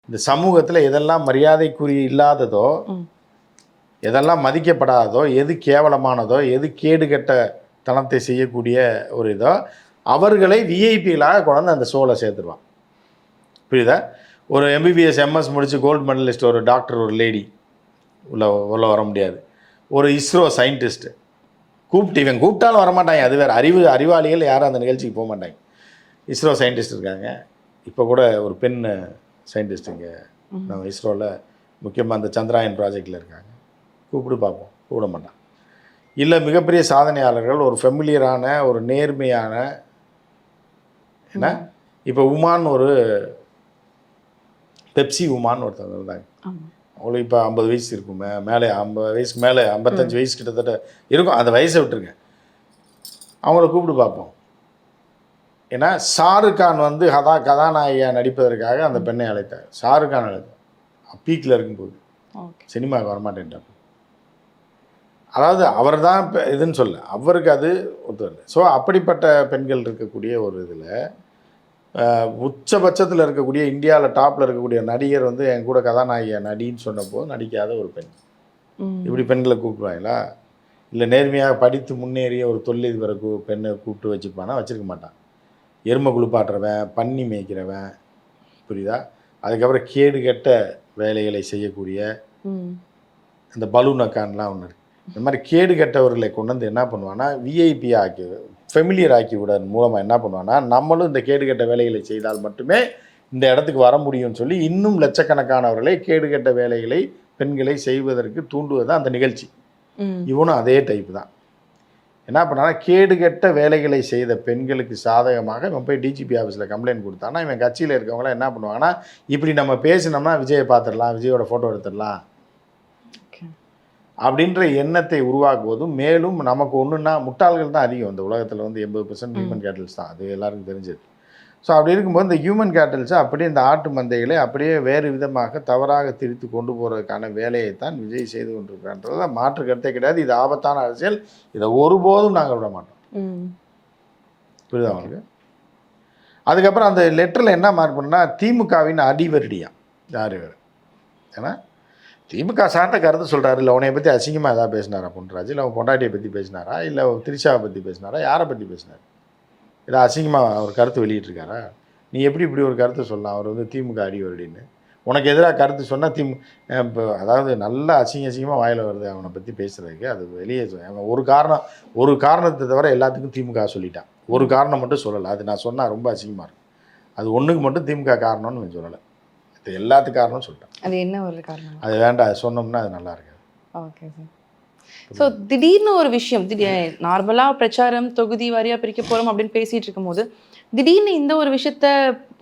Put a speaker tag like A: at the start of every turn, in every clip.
A: இந்த சமூகத்தில் எதெல்லாம் மரியாதைக்குரிய இல்லாததோ, எதெல்லாம் மதிக்கப்படாததோ, எது கேவலமானதோ, எது கேடுகெட்ட தனத்தை செய்யக்கூடிய ஒரு இதோ, அவர்களை விஐபிகளாக கொண்டாந்து அந்த ஷோவில் சேர்த்துருவான். புரியுதா? ஒரு எம்பிபிஎஸ் எம்எஸ் முடித்து கோல்டு மெடலிஸ்ட் ஒரு டாக்டர், ஒரு லேடி உள்ள வர முடியாது. ஒரு இஸ்ரோ சயின்டிஸ்ட்டு இவன் கூப்பிட்டாலும் வரமாட்டாங்க. அது வேறு. அறிவாளிகள் யாரும் அந்த நிகழ்ச்சிக்கு போக மாட்டாங்க. இஸ்ரோ சயின்டிஸ்ட் இருக்காங்க. இப்போ கூட ஒரு பெண் சயின்டிஸ்ட் இங்கே நம்ம இஸ்ரோவில் முக்கியமாக அந்த சந்திராயன் ப்ராஜெக்டில் இருக்காங்க. கூப்பிட்டு பார்ப்போம், கூப்பிட மாட்டான். இல்லை மிகப்பெரிய சாதனையாளர்கள், ஒரு ஃபெமிலியரான, ஒரு நேர்மையான, ஏன்னா இப்போ உமான், ஒரு பெப்சி உமான்னு ஒருத்தவங்க இருந்தாங்க. அவங்களுக்கு இப்போ 50 வயசு இருக்குமே, மேலே 50 வயசுக்கு மேலே 55 வயசு கிட்டத்தட்ட இருக்கும். அந்த வயசை விட்டுருங்க, அவங்கள கூப்பிட்டு பார்ப்போம். ஏன்னா ஷாருக் கான் வந்து கதாநாயகியாக நடிப்பதற்காக அந்த பெண்ணை அழைத்தார். ஷாருக் கான் அழைத்தார் பீக்கில் இருக்கும்போது, சினிமாவுக்கு வரமாட்டேன்ட்டார். அதாவது அவர் தான் இதுன்னு சொல்ல, அவருக்கு அது ஒத்துவரல. ஸோ அப்படிப்பட்ட பெண்கள் இருக்கக்கூடிய ஒரு இதில் உச்சபட்சத்தில் இருக்கக்கூடிய, இந்தியாவில் டாப்பில் இருக்கக்கூடிய நடிகர் வந்து என் கூட கதாநாயகியாக நடின்னு சொன்னபோது நடிக்காத ஒரு பெண். இப்படி பெண்களை கூப்பிடுவாங்களா? இல்லை நேர்மையாக படித்து முன்னேறிய ஒரு தொழிலதிபரை பெண்ணை கூப்பிட்டு வச்சுருப்பானா? வச்சுருக்க மாட்டான். எருமை குளிப்பாட்டுறவன், பன்னி மேய்க்கிறவன், புரியுதா? அதுக்கப்புறம் கேடு கெட்ட வேலைகளை செய்யக்கூடிய இந்த பலூன் அக்கான்லாம் ஒன்று இருக்குது. இந்த மாதிரி கேடு கெட்டவர்களை கொண்டு வந்து என்ன பண்ணுவான்னா, விஐபி ஆக்கி, ஃபெமிலியர் ஆக்கி விட மூலமாக என்ன பண்ணுவான்னா, நம்மளும் இந்த கேடு கெட்ட வேலைகளை செய்தால் மட்டுமே இந்த இடத்துக்கு வர முடியும்னு சொல்லி இன்னும் லட்சக்கணக்கானவர்களை கேடு கெட்ட வேலைகளை, பெண்களை செய்வதற்கு தூண்டுவது தான் அந்த நிகழ்ச்சி. இவனும் அதே டைப்பு தான். என்ன பண்ணான்னா, கேடுகெட்ட வேலைகளை செய்த பெண்களுக்கு சாதகமாக இவன் போய் டிஜிபி ஆஃபீஸில் கம்ப்ளைண்ட் கொடுத்தான்னா, இவன் கட்சியில் இருக்கவங்களாம் என்ன பண்ணுவாங்கன்னா, இப்படி நம்ம பேசினோம்னா விஜயை பார்த்துடலாம், விஜயோட ஃபோட்டோ எடுத்துடலாம் அப்படின்ற எண்ணத்தை உருவாக்குவதும், மேலும் நமக்கு ஒன்றுன்னா முட்டாள்கள் தான் அதிகம் இந்த உலகத்தில். வந்து 80% ஹியூமன் கேட்டல்ஸ் தான், அது எல்லாருக்கும் தெரிஞ்சது. ஸோ அப்படி இருக்கும்போது இந்த ஹியூமன் கேட்டல்ஸை அப்படியே இந்த ஆட்டு மந்தைகளை அப்படியே வேறு விதமாக தவறாக திரித்து கொண்டு போகிறதுக்கான வேலையை தான் விஜய் செய்து கொண்டிருக்கிறான்றத மாற்று கருத்தே கிடையாது. இது ஆபத்தான அரசியல். இதை ஒருபோதும் நாங்கள் விட மாட்டோம். புரியுதா அவங்களுக்கு? அதுக்கப்புறம் அந்த லெட்டரில் என்ன மார்க் பண்ணா, திமுகவின் அடிவருடியான் யார் வேறு. ஏன்னா திமுக சார்ந்த கருத்து சொல்கிறாரு. இல்லை உன்னை பற்றி அசிங்கமாக எதாவது பேசினாரா பொன்ராஜ்? இல்லை அவன் பொண்டாட்டியை பற்றி பேசினாரா? இல்லை திரிஷாவை பற்றி பேசினாரா? யாரை பற்றி பேசினார்? இதை அசிங்கமாக ஒரு கருத்து வெளியிட்டிருக்காரா? நீ எப்படி இப்படி ஒரு கருத்து சொல்லலாம்? அவர் வந்து திமுக அடிவருடின்னு உனக்கு எதிராக கருத்து சொன்னால் இப்போ அதாவது நல்லா அசிங்கமாக வாயில் வருது அவனை பற்றி பேசுகிறதுக்கு. அது வெளியே அவன் ஒரு காரணத்தை தவிர எல்லாத்துக்கும் திமுக சொல்லிட்டான். ஒரு காரணம் மட்டும் சொல்லலை. அது நான் சொன்னால் ரொம்ப அசிங்கமாக இருக்கும். அது ஒன்றுக்கு மட்டும் திமுக காரணம்னு நான் சொல்லலை. இது எல்லாத்துக்கும் காரணம்னு சொல்லிட்டேன். அது என்ன ஒரு காரணம்? அது வேண்டாம், அது சொன்னோம்னா அது நல்லா இருக்காது. Okay sir.
B: ஸோ திடீர்னு ஒரு விஷயம், நார்மலாக பிரச்சாரம் தொகுதி வாரியாக பிரிக்க போகிறோம் அப்படின்னு பேசிகிட்டு இருக்கும்போது திடீர்னு இந்த ஒரு விஷயத்த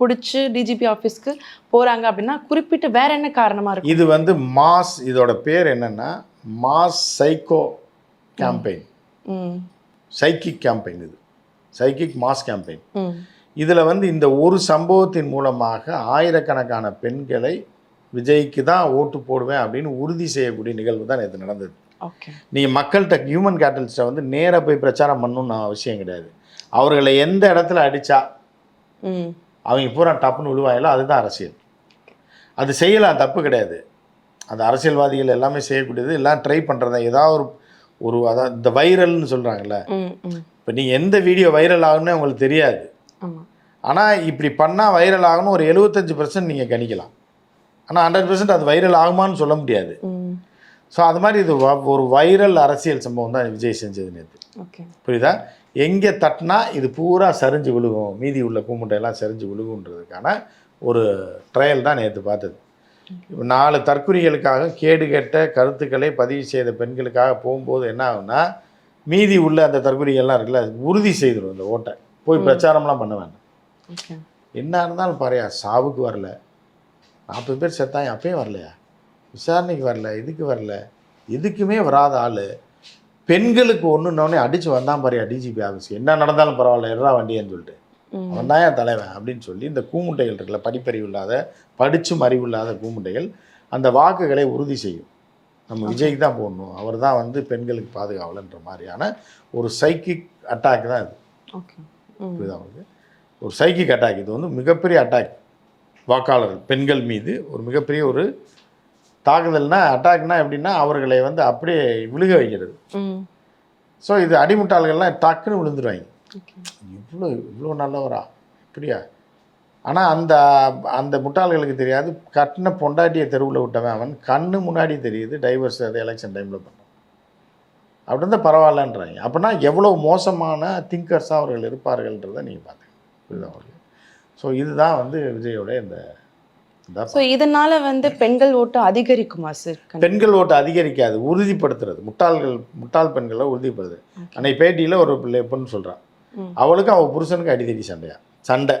B: பிடிச்சி டிஜிபி ஆஃபீஸ்க்கு போகிறாங்க அப்படின்னா குறிப்பிட்ட வேற என்ன காரணமாக இருக்கும்?
A: இது வந்து மாஸ், இதோட பேர் என்னென்னா mass psycho campaign, psychic campaign. இது சைக்கிக் மாஸ் கேம்பெயின். இதில் வந்து இந்த ஒரு சம்பவத்தின் மூலமாக ஆயிரக்கணக்கான பெண்களை விஜய்க்கு தான் ஓட்டு போடுவேன் அப்படின்னு உறுதி செய்யக்கூடிய நிகழ்வு தான் நேற்று நடந்தது. நீங்கள் மக்கள்கிட்ட, ஹியூமன் கேட்டல்ஸ்ட்டை வந்து நேராக போய் பிரச்சாரம் பண்ணணும்னு அவசியம் கிடையாது. அவர்களை எந்த இடத்துல அடித்தா அவங்க பூரா டப்புன்னு விழுவாங்களோ அதுதான் அரசியல். அது செய்யலாம், தப்பு கிடையாது. அந்த அரசியல்வாதிகள் எல்லாமே செய்யக்கூடியது, எல்லாம் ட்ரை பண்ணுறது. ஏதாவது ஒரு அதாவது இந்த வைரல்னு சொல்கிறாங்கல்ல, இப்போ நீங்கள் எந்த வீடியோ வைரல் ஆகுன்னு உங்களுக்கு தெரியாது. ஆனால் இப்படி பண்ணால் வைரல் ஆகணும் ஒரு 75% நீங்கள் கணிக்கலாம். ஆனால் 100% அது வைரல் ஆகுமான்னு சொல்ல முடியாது. ஸோ அது மாதிரி இது ஒரு வைரல் அரசியல் சம்பவம் தான் விஜய் செஞ்சது நேற்று. புரியுதா? எங்கே தட்டினா இது பூரா சரிஞ்சு விழுகும், மீதி உள்ள கூமுட்டையெல்லாம் சரிஞ்சு விழுகுன்றதுக்கான ஒரு ட்ரையல் தான் நேற்று பார்த்தது. 4 தற்குறிகளுக்காக கேடுகெட்ட கருத்துக்களை பதிவு செய்த பெண்களுக்காக போகும்போது என்ன ஆகும்னா, மீதி உள்ள அந்த தற்குறிகள்லாம் இருக்குல்ல, உறுதி செய்திடும் இந்த ஓட்டை. போய் பிரச்சாரம்லாம் பண்ண வேண்டாம். என்ன இருந்தாலும் பாருயா, சாவுக்கு வரல, 40 பேர் செத்தாங்க அப்பயும் வரலையா, விசாரணைக்கு வரல, இதுக்கு வரல, எதுக்குமே வராத ஆள் பெண்களுக்கு ஒன்றுன்னொடனே அடித்து வந்தான் பாரியா டிஜிபி ஆஃபீஸ். என்ன நடந்தாலும் பரவாயில்ல, எறா வண்டியன்னு சொல்லிட்டு அவன் தான் என் தலைவன் அப்படின்னு சொல்லி இந்த கூமுட்டைகள் இருக்குல்ல, படிப்பறிவு இல்லாத, படிச்சும் அறிவில்லாத கூமுட்டைகள் அந்த வாக்குகளை உறுதி செய்யும். நம்ம விஜய்க்கு தான் போடணும், அவர் தான் வந்து பெண்களுக்கு பாதுகாவலன்ற மாதிரியான ஒரு சைக்கிக் அட்டாக் தான் இது. புரியுதா உங்களுக்கு? ஒரு சைக்கிக் அட்டாக். இது வந்து மிகப்பெரிய அட்டாக். வாக்காளர் பெண்கள் மீது ஒரு மிகப்பெரிய ஒரு தாக்குதல்னா அட்டாக்னா எப்படின்னா அவர்களை வந்து அப்படியே விழுக வைக்கிறது. ஸோ இது அடிமுட்டாள்கள்லாம் டக்குன்னு விழுந்துருவாங்க. இவ்வளோ நல்லவரா இப்படியா? ஆனால் அந்த முட்டாள்களுக்கு தெரியாது, கட்டின பொண்டாட்டியை தெருவில் விட்டவன் அவன் கண்ணு முன்னாடி தெரியுது டைவர்ஸ் அது எலெக்ஷன் டைமில் பண்ணோம் அப்படி இருந்தால் பரவாயில்லன்றாங்க. அப்படின்னா எவ்வளோ மோசமான திங்கர்ஸாக அவர்கள் இருப்பார்கள்ன்றதை நீங்கள் பார்த்துங்க, புரியுதா அவங்களுக்கு? ஸோ இதுதான் வந்து விஜயோட இந்த
B: ஸோ இதனால் வந்து பெண்கள் ஓட்டு அதிகரிக்குமா சார்?
A: பெண்கள் ஓட்டு அதிகரிக்காது, உறுதிப்படுத்துறது. முட்டாள் பெண்களை உறுதிப்படுத்துறது. அன்னைக்கு பேட்டியில் ஒரு பொண்ணு சொல்கிறான், அவளுக்கு அவள் புருஷனுக்கு அடித்தடி சண்டை.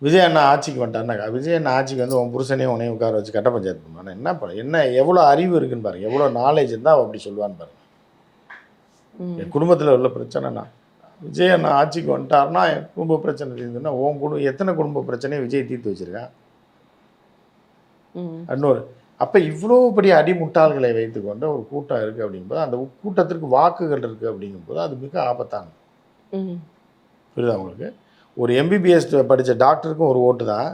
A: விஜய் அண்ணா ஆட்சிக்கு வந்துட்டாருனாக்கா, விஜய் அண்ணா ஆட்சிக்கு வந்து உன் புருஷனையும் உனையும் உட்கார வச்சு கட்ட பஞ்சாயத்து பண்ணுவான். என்ன பண்ண, என்ன எவ்வளோ அறிவு இருக்குன்னு பாருங்க, எவ்வளோ நாலேஜ் இருந்தால் அவள் அப்படி சொல்லுவான்னு பாருங்க. என் குடும்பத்தில் உள்ள பிரச்சனைனா விஜய் அண்ணா ஆட்சிக்கு வந்துட்டாருன்னா என் குடும்ப பிரச்சனை தீர்ந்துன்னா உன் எத்தனை குடும்ப பிரச்சனையை விஜய் தீர்த்து வச்சிருக்கான் இன்னொரு. அப்போ இவ்வளோ பெரிய அடிமுட்டாள்களை வைத்துக்கொண்ட ஒரு கூட்டம் இருக்குது அப்படிங்கும்போது, அந்த கூட்டத்திற்கு வாக்குகள் இருக்குது அப்படிங்கும்போது அது மிக ஆபத்தானது. புரியுதா உங்களுக்கு? ஒரு எம்பிபிஎஸ் படித்த டாக்டருக்கும் ஒரு ஓட்டு தான்.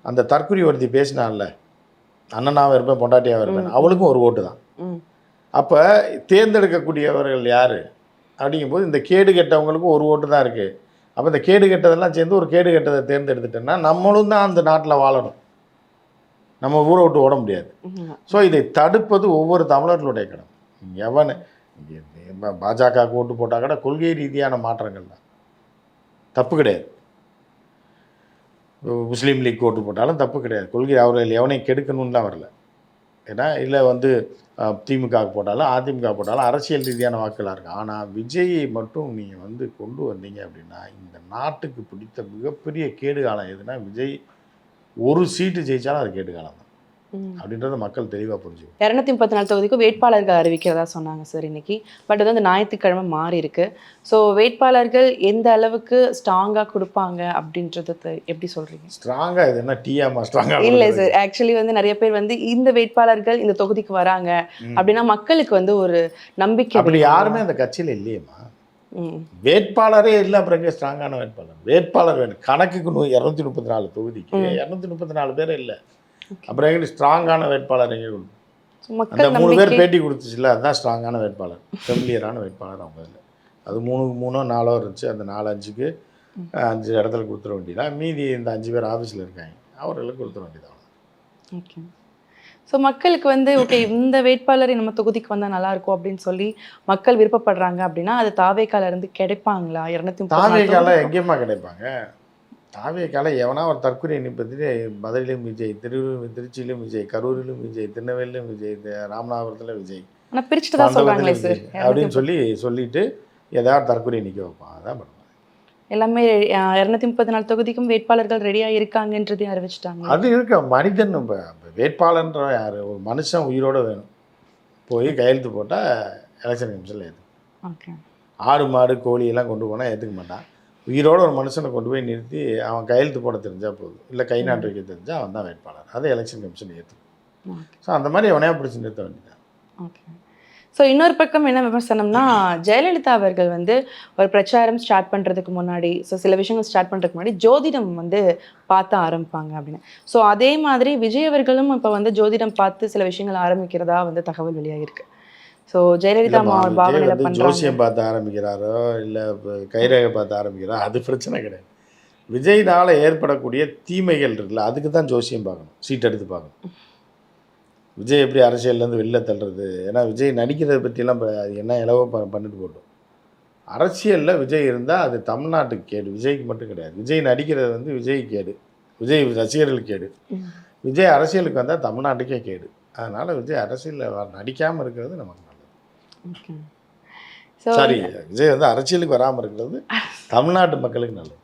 A: அந்த தற்குறி ஒருத்தி பேசினான்ல, அண்ணனாகவும் இருப்பேன் பொண்டாட்டியாகவும் இருப்பேன், அவளுக்கும் ஒரு ஓட்டு தான். அப்போ தேர்ந்தெடுக்கக்கூடியவர்கள் யார் அப்படிங்கும்போது இந்த கேடு கெட்டவங்களுக்கும் ஒரு ஓட்டு தான் இருக்குது. அப்போ இந்த கேடு கெட்டதெல்லாம் சேர்ந்து ஒரு கேடு கெட்டதை தேர்ந்தெடுத்துட்டோன்னா நம்மளும் தான் அந்த நாட்டில் வாழணும், நம்ம ஊரை விட்டு ஓட முடியாது. ஸோ இதை தடுப்பது ஒவ்வொரு தமிழர்களுடைய கடமை. எவன் பாஜகவுக்கு ஓட்டு போட்டால் கூட கொள்கை ரீதியான மாற்றங்கள் தான், தப்பு கிடையாது. முஸ்லீம் லீக் ஓட்டு போட்டாலும் தப்பு கிடையாது, கொள்கை அவர்கள் எவனையும் கெடுக்கணும்லாம் வரல. ஏன்னா இல்லை வந்து திமுக போட்டாலும் அதிமுக போட்டாலும் அரசியல் ரீதியான வாக்குகளாக இருக்குது. ஆனால் விஜயை மட்டும் நீங்கள் வந்து கொண்டு வந்தீங்க அப்படின்னா இந்த நாட்டுக்கு பிடித்த மிகப்பெரிய கேடு காலம் எதுனா, விஜய் ஒரு சீட்டு ஜெயிச்சாலும் அது கேட்டு காலம் தான் அப்படின்றத மக்கள் தெளிவாக புரிஞ்சுக்கணும்.
B: 234 தொகுதிக்கும் வேட்பாளர்கள் அறிவிக்கிறதா சொன்னாங்க சார் இன்னைக்கு. பட் வந்து அந்த ஞாயிற்றுக்கிழமை மாறி இருக்கு. ஸோ வேட்பாளர்கள் எந்த அளவுக்கு ஸ்ட்ராங்காக கொடுப்பாங்க அப்படின்றத எப்படி சொல்றீங்க?
A: ஸ்ட்ராங்காக இது என்ன டீயாமா ஸ்ட்ராங்காக?
B: இல்லை சார், ஆக்சுவலி வந்து நிறைய பேர் வந்து இந்த வேட்பாளர்கள் இந்த தொகுதிக்கு வராங்க அப்படின்னா மக்களுக்கு வந்து ஒரு நம்பிக்கை.
A: அப்படி யாருமே அந்த கட்சியில் இல்லையேம்மா, வேட்பாளரே இல்லை. அப்புறம் எங்கே ஸ்ட்ராங்கான வேட்பாளர் வேணும்? கணக்குக்கு 234 தொகுதிக்கு 234 பேர் இல்லை, அப்புறம் எங்கே ஸ்ட்ராங்கான வேட்பாளர் எங்கே கொடுக்கும்? அந்த 3 பேர் பேட்டி கொடுத்துச்சுல, அதுதான் ஸ்ட்ராங்கான வேட்பாளர், ஃபெமிலியரான வேட்பாளர். அவங்க இல்லை, அது 3 4 இருந்துச்சு. அந்த 4 5க்கு 5 இடத்துல கொடுத்துட வேண்டியதான். மீதி இந்த 5 பேர் ஆஃபீஸில் இருக்காங்க, அவர்களுக்கு கொடுத்துட வேண்டியதான்.
B: ஓகே. ஸோ மக்களுக்கு வந்து ஓகே இந்த வேட்பாளரை நம்ம தொகுதிக்கு வந்தால் நல்லாயிருக்கும் அப்படின்னு சொல்லி மக்கள் விருப்பப்படுறாங்க அப்படின்னா அது தாவேக்கால இருந்து கிடைப்பாங்களா? 230
A: தாவேக்கால எங்கேயுமா கிடைப்பாங்க? தாவேக்கால எவனா ஒரு தற்கொலை நிற்பது, மதுரையிலும் விஜய், திருச்சியிலும் விஜய், கரூரிலும் விஜய், திருநெல்வேலியிலும் விஜய், ராமநாதபுரத்தில் விஜய்,
B: ஆனால் பிரிச்சுட்டு தான் சொல்கிறாங்களே சார்
A: அப்படின்னு சொல்லிட்டு ஏதாவது தற்கொலை நிற்க வைப்பான். அதான் பண்ணுவாங்க.
B: எல்லாமே 234 தொகுதிக்கும் வேட்பாளர்கள் ரெடியாக இருக்காங்கன்றதே அறிவிச்சிட்டாங்க.
A: அது இருக்க மனிதன் வேட்பாளன்ற யார்? ஒரு மனுஷன் உயிரோடு வேணும், போய் கையெழுத்து போட்டால் எலெக்ஷன் கமிஷனில் ஏற்றுக்கும்.
B: ஓகே.
A: ஆடு மாடு கோழி எல்லாம் கொண்டு போனால் ஏற்றுக்க மாட்டான். உயிரோடு ஒரு மனுஷனை கொண்டு போய் நிறுத்தி அவன் கையெழுத்து போட தெரிஞ்சால் போதும், இல்லை கை நாட்டு வைக்க தெரிஞ்சால் அவன் தான் வேட்பாளர், அதை எலெக்ஷன் கமிஷன் ஏற்றுக்கும். ஸோ அந்த மாதிரி எவனையா பிடிச்சி நிறுத்த வேண்டியதான்.
B: ஓகே. ஸோ இன்னொரு பக்கம் என்ன விமர்சனம்னா, ஜெயலலிதா அவர்கள் வந்து ஒரு பிரச்சாரம் ஸ்டார்ட் பண்ணுறதுக்கு முன்னாடி, ஸோ சில விஷயங்கள் ஸ்டார்ட் பண்ணுறதுக்கு முன்னாடி ஜோதிடம் வந்து பார்த்து ஆரம்பிப்பாங்க அப்படின்னு. ஸோ அதே மாதிரி விஜய் அவர்களும் இப்போ வந்து ஜோதிடம் பார்த்து சில விஷயங்கள் ஆரம்பிக்கிறதா வந்து தகவல் வெளியாகிருக்கு. ஸோ ஜெயலலிதா பாவனையில் பண்ணுறாங்க,
A: ஜோசியம் பார்த்து ஆரம்பிக்கிறாரோ இல்லை கைரேகை பார்த்து ஆரம்பிக்கிறாரோ அது பிரச்சனை கிடையாது. விஜய்னால் ஏற்படக்கூடிய தீமைகள் இருக்குல்ல, அதுக்கு தான் ஜோசியம் பார்க்கணும், சீட் எடுத்து பார்க்கணும். விஜய் எப்படி அரசியல்லேருந்து வெளில தள்ளுறது? ஏன்னா விஜய் நடிக்கிறத பற்றிலாம் என்ன இலவோ பண்ணிட்டு போட்டோம். அரசியலில் விஜய் இருந்தால் அது தமிழ்நாட்டுக்கு கேடு, விஜய்க்கு மட்டும் கிடையாது. விஜய் நடிக்கிறது வந்து விஜய் கேடு, விஜய் ரசிகர்களுக்கு கேடு. விஜய் அரசியலுக்கு வந்தால் தமிழ்நாட்டுக்கே கேடு. அதனால் விஜய் அரசியலில் நடிக்காமல் இருக்கிறது நமக்கு நல்லது. சாரி, விஜய் வந்து அரசியலுக்கு வராமல் இருக்கிறது தமிழ்நாட்டு மக்களுக்கு நல்லது.